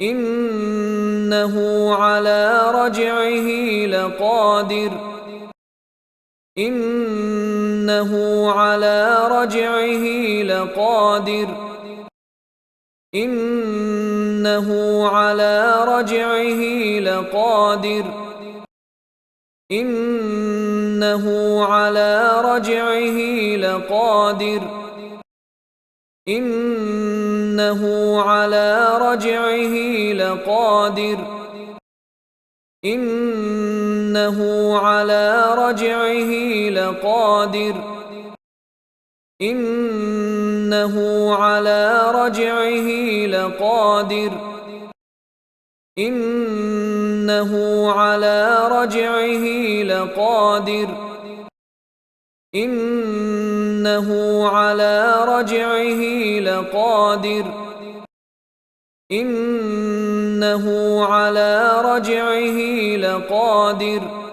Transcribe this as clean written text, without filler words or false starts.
إنه على رجعه لقادر إنه على رجعه لقادر إنه على رجعه لقادر إنه على رجعه لقادر إنه على رجعه لقادر إنه على رجعه لقادر إنه على رجعه لقادر إنه على رجعه لقادر إنه على رجعه لقادر إنه على رجعه لقادر